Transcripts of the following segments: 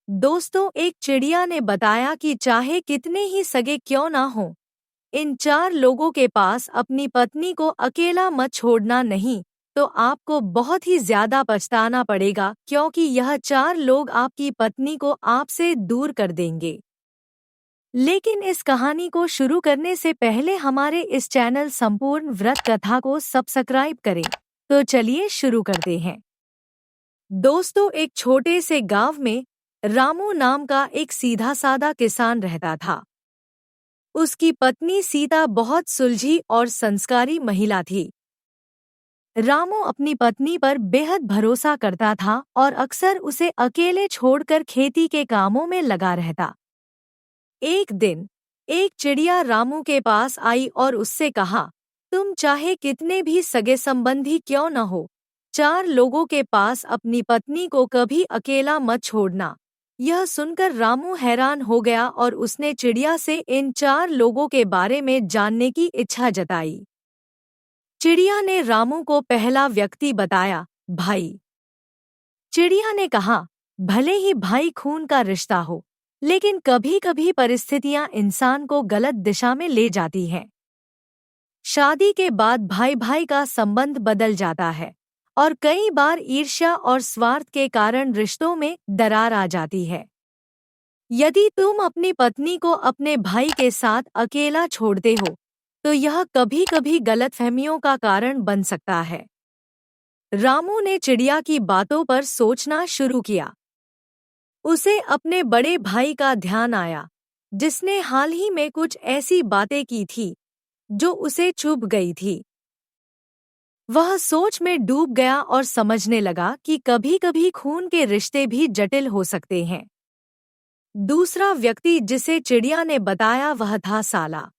दोस्तों, एक चिड़िया ने बताया कि चाहे कितने ही सगे क्यों ना हो, इन 4 लोगों के पास अपनी पत्नी को अकेला मत छोड़ना, नहीं तो आपको बहुत ही ज्यादा पछताना पड़ेगा, क्योंकि यह 4 लोग आपकी पत्नी को आपसे दूर कर देंगे। लेकिन इस कहानी को शुरू करने से पहले हमारे इस चैनल संपूर्ण व्रत कथा को सब्सक्राइब करें। तो चलिए शुरू करते हैं। दोस्तों, एक छोटे से गांव में रामू नाम का एक सीधा साधा किसान रहता था। उसकी पत्नी सीता बहुत सुलझी और संस्कारी महिला थी। रामू अपनी पत्नी पर बेहद भरोसा करता था और अक्सर उसे अकेले छोड़कर खेती के कामों में लगा रहता। एक दिन एक चिड़िया रामू के पास आई और उससे कहा, तुम चाहे कितने भी सगे संबंधी क्यों न हो, 4 लोगों के पास अपनी पत्नी को कभी अकेला मत छोड़ना। यह सुनकर रामू हैरान हो गया और उसने चिड़िया से इन 4 लोगों के बारे में जानने की इच्छा जताई। चिड़िया ने रामू को पहला व्यक्ति बताया, भाई। चिड़िया ने कहा, भले ही भाई खून का रिश्ता हो, लेकिन कभी-कभी परिस्थितियां इंसान को गलत दिशा में ले जाती हैं। शादी के बाद भाई-भाई का संबंध बदल जाता है और कई बार ईर्ष्या और स्वार्थ के कारण रिश्तों में दरार आ जाती है। यदि तुम अपनी पत्नी को अपने भाई के साथ अकेला छोड़ते हो, तो यह कभी-कभी गलतफहमियों का कारण बन सकता है। रामू ने चिड़िया की बातों पर सोचना शुरू किया। उसे अपने बड़े भाई का ध्यान आया, जिसने हाल ही में कुछ ऐसी बातें की थी जो उसे चुभ गई थी। वह सोच में डूब गया और समझने लगा कि कभी-कभी खून के रिश्ते भी जटिल हो सकते हैं। दूसरा व्यक्ति जिसे चिड़िया ने बताया वह था साला।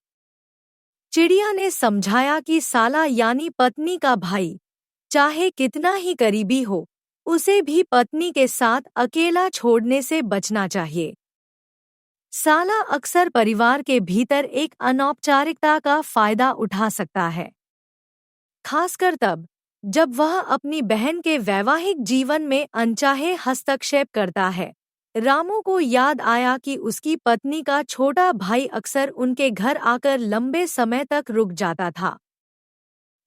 चिड़िया ने समझाया कि साला यानी पत्नी का भाई, चाहे कितना ही करीबी हो, उसे भी पत्नी के साथ अकेला छोड़ने से बचना चाहिए। साला अक्सर परिवार के भीतर एक अनौपचारिकता का फायदा उठा सकता है, खासकर तब जब वह अपनी बहन के वैवाहिक जीवन में अनचाहे हस्तक्षेप करता है। रामू को याद आया कि उसकी पत्नी का छोटा भाई अक्सर उनके घर आकर लंबे समय तक रुक जाता था।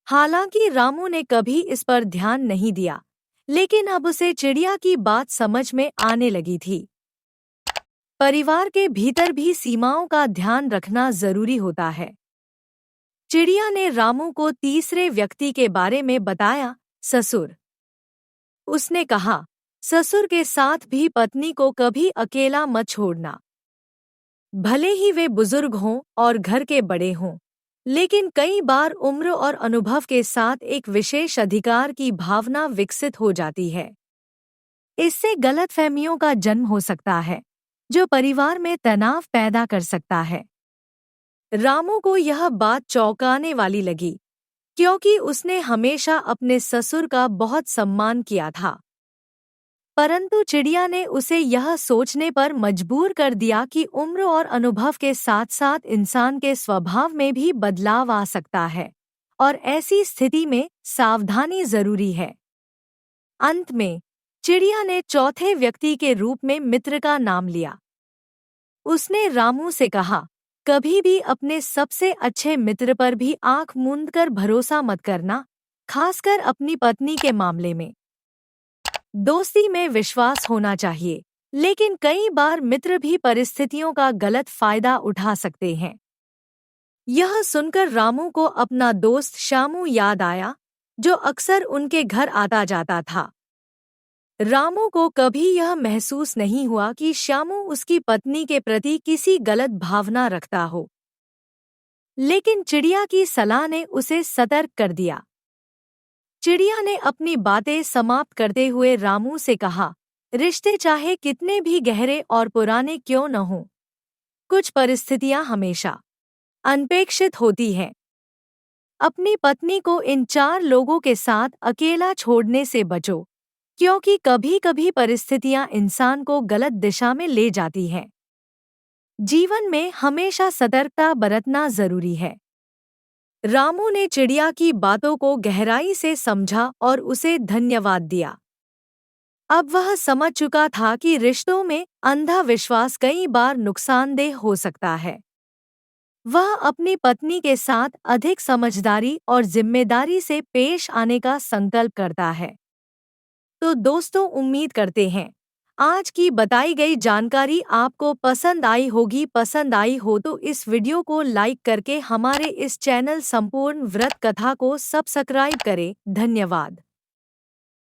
हालांकि रामू ने कभी इस पर ध्यान नहीं दिया, लेकिन अब उसे चिड़िया की बात समझ में आने लगी थी। परिवार के भीतर भी सीमाओं का ध्यान रखना जरूरी होता है। चिड़िया ने रामू को तीसरे व्यक्ति के बारे में बताया, ससुर। उसने कहा, ससुर के साथ भी पत्नी को कभी अकेला मत छोड़ना। भले ही वे बुजुर्ग हों और घर के बड़े हों, लेकिन कई बार उम्र और अनुभव के साथ एक विशेष अधिकार की भावना विकसित हो जाती है। इससे गलतफहमियों का जन्म हो सकता है, जो परिवार में तनाव पैदा कर सकता है। रामू को यह बात चौंकाने वाली लगी, क्योंकि उसने हमेशा अपने ससुर का बहुत सम्मान किया था। परंतु चिड़िया ने उसे यह सोचने पर मजबूर कर दिया कि उम्र और अनुभव के साथ-साथ इंसान के स्वभाव में भी बदलाव आ सकता है और ऐसी स्थिति में सावधानी जरूरी है। अंत में चिड़िया ने चौथे व्यक्ति के रूप में मित्र का नाम लिया। उसने रामू से कहा, कभी भी अपने सबसे अच्छे मित्र पर भी आंख मूंदकर भरोसा मत करना, खासकर अपनी पत्नी के मामले में। दोस्ती में विश्वास होना चाहिए, लेकिन कई बार मित्र भी परिस्थितियों का गलत फायदा उठा सकते हैं। यह सुनकर रामू को अपना दोस्त श्यामू याद आया, जो अक्सर उनके घर आता जाता था। रामू को कभी यह महसूस नहीं हुआ कि श्यामू उसकी पत्नी के प्रति किसी गलत भावना रखता हो, लेकिन चिड़िया की सलाह ने उसे सतर्क कर दिया। चिड़िया ने अपनी बातें समाप्त करते हुए रामू से कहा, रिश्ते चाहे कितने भी गहरे और पुराने क्यों न हों, कुछ परिस्थितियां हमेशा अनपेक्षित होती हैं। अपनी पत्नी को इन 4 लोगों के साथ अकेला छोड़ने से बचो, क्योंकि कभी-कभी परिस्थितियां इंसान को गलत दिशा में ले जाती हैं। जीवन में हमेशा सतर्कता बरतना जरूरी है। रामू ने चिड़िया की बातों को गहराई से समझा और उसे धन्यवाद दिया। अब वह समझ चुका था कि रिश्तों में अंधा विश्वास कई बार नुकसानदेह हो सकता है। वह अपनी पत्नी के साथ अधिक समझदारी और जिम्मेदारी से पेश आने का संकल्प करता है। तो दोस्तों, उम्मीद करते हैं आज की बताई गई जानकारी आपको पसंद आई होगी। पसंद आई हो तो इस वीडियो को लाइक करके हमारे इस चैनल संपूर्ण व्रत कथा को सब्सक्राइब करें। धन्यवाद।